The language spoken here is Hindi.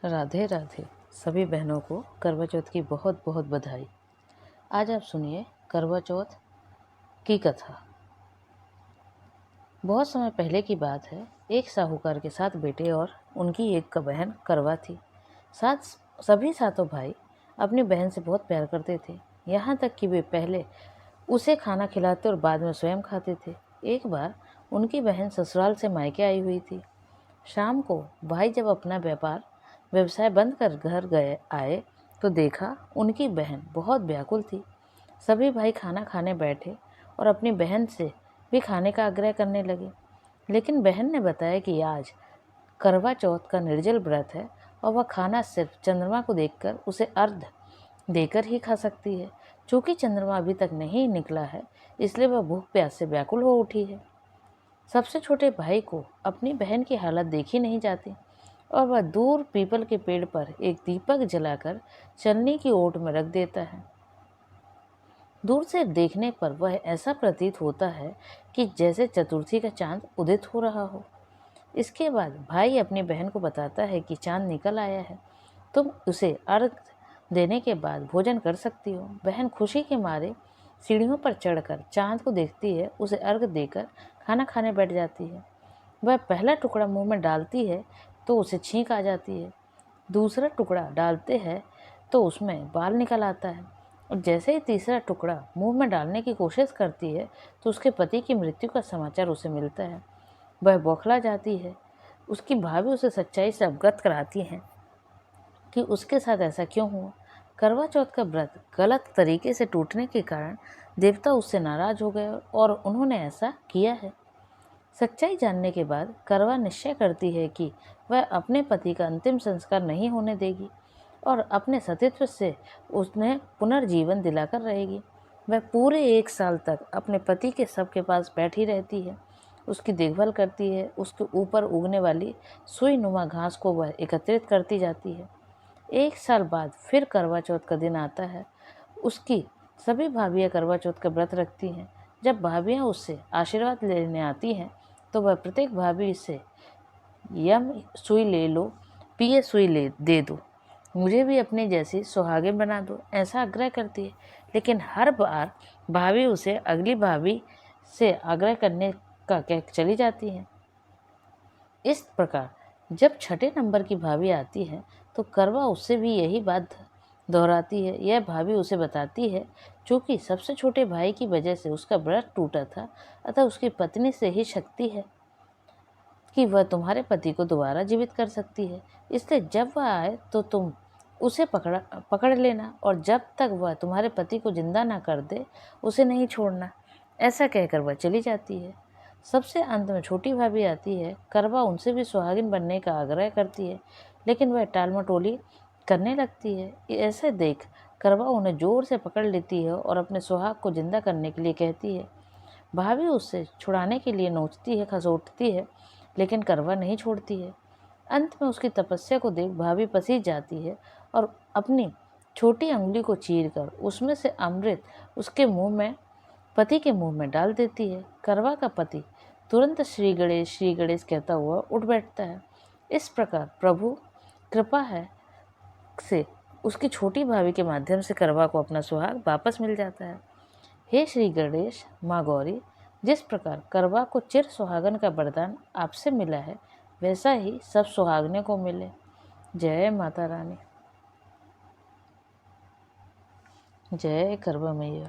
राधे राधे। सभी बहनों को करवा चौथ की बहुत बहुत बधाई। आज आप सुनिए करवा चौथ की कथा। बहुत समय पहले की बात है। एक साहूकार के साथ बेटे और उनकी एक बहन करवा थी। सभी सातों भाई अपनी बहन से बहुत प्यार करते थे, यहाँ तक कि वे पहले उसे खाना खिलाते और बाद में स्वयं खाते थे। एक बार उनकी बहन ससुराल से मायके आई हुई थी। शाम को भाई जब अपना व्यवसाय बंद कर घर आए तो देखा उनकी बहन बहुत व्याकुल थी। सभी भाई खाना खाने बैठे और अपनी बहन से भी खाने का आग्रह करने लगे, लेकिन बहन ने बताया कि आज करवा चौथ का निर्जल व्रत है और वह खाना सिर्फ चंद्रमा को देखकर उसे अर्घ देकर ही खा सकती है। चूँकि चंद्रमा अभी तक नहीं निकला है, इसलिए वह भूख प्यास से व्याकुल हो उठी है। सबसे छोटे भाई को अपनी बहन की हालत देखी नहीं जाती और वह दूर पीपल के पेड़ पर एक दीपक जलाकर चलनी की ओट में रख देता है। दूर से देखने पर वह ऐसा प्रतीत होता है कि जैसे चतुर्थी का चांद उदित हो रहा हो। इसके बाद भाई अपनी बहन को बताता है कि चांद निकल आया है, तुम उसे अर्घ देने के बाद भोजन कर सकती हो। बहन खुशी के मारे सीढ़ियों पर चढ़कर चांद को देखती है, उसे अर्घ देकर खाना खाने बैठ जाती है। वह पहला टुकड़ा मुंह में डालती है तो उसे छींक आ जाती है। दूसरा टुकड़ा डालते हैं तो उसमें बाल निकल आता है और जैसे ही तीसरा टुकड़ा मुंह में डालने की कोशिश करती है तो उसके पति की मृत्यु का समाचार उसे मिलता है। वह बौखला जाती है। उसकी भाभी उसे सच्चाई से अवगत कराती हैं कि उसके साथ ऐसा क्यों हुआ। करवा चौथ का व्रत गलत तरीके से टूटने के कारण देवता उससे नाराज हो गए और उन्होंने ऐसा किया है। सच्चाई जानने के बाद करवा निश्चय करती है कि वह अपने पति का अंतिम संस्कार नहीं होने देगी और अपने सतीत्व से उसने पुनर्जीवन दिलाकर रहेगी। वह पूरे 1 साल तक अपने पति के शव के पास बैठी रहती है, उसकी देखभाल करती है। उसके ऊपर उगने वाली सुई नुमा घास को वह एकत्रित करती जाती है। 1 साल बाद फिर करवा चौथ का दिन आता है। उसकी सभी भाभियाँ करवा चौथ का व्रत रखती हैं। जब भाभियाँ उससे आशीर्वाद लेने आती हैं तो वह प्रत्येक भाभी से यम सुई ले लो, पिए सुई ले दे दो, मुझे भी अपने जैसी सुहागिन बना दो, ऐसा आग्रह करती है। लेकिन हर बार भाभी उसे अगली भाभी से आग्रह करने का कह चली जाती है। इस प्रकार जब छठे नंबर की भाभी आती है तो करवा उससे भी यही बात दोहराती है। यह भाभी उसे बताती है चूँकि सबसे छोटे भाई की वजह से उसका व्रत टूटा था, अतः उसकी पत्नी से ही शक्ति है कि वह तुम्हारे पति को दोबारा जीवित कर सकती है। इसलिए जब वह आए तो तुम उसे पकड़ लेना और जब तक वह तुम्हारे पति को जिंदा ना कर दे उसे नहीं छोड़ना। ऐसा कहकर वह चली जाती है। सबसे अंत में छोटी भाभी आती है। करवा उनसे भी सुहागिन बनने का आग्रह करती है, लेकिन वह टालमटोली करने लगती है। ऐसे देख करवा उन्हें जोर से पकड़ लेती है और अपने सुहाग को जिंदा करने के लिए कहती है। भाभी उससे छुड़ाने के लिए नोचती है, खसोटती है, लेकिन करवा नहीं छोड़ती है। अंत में उसकी तपस्या को देख भाभी पसीज जाती है और अपनी छोटी अंगुली को चीरकर उसमें से अमृत उसके मुंह में पति के मुंह में डाल देती है। करवा का पति तुरंत श्री गणेश कहता हुआ उठ बैठता है। इस प्रकार प्रभु कृपा है से उसकी छोटी भाभी के माध्यम से करवा को अपना सुहाग वापस मिल जाता है। हे श्री गणेश, माँ गौरी, जिस प्रकार करवा को चिर सुहागन का वरदान आपसे मिला है, वैसा ही सब सुहागने को मिले। जय माता रानी, जय करवा मैया।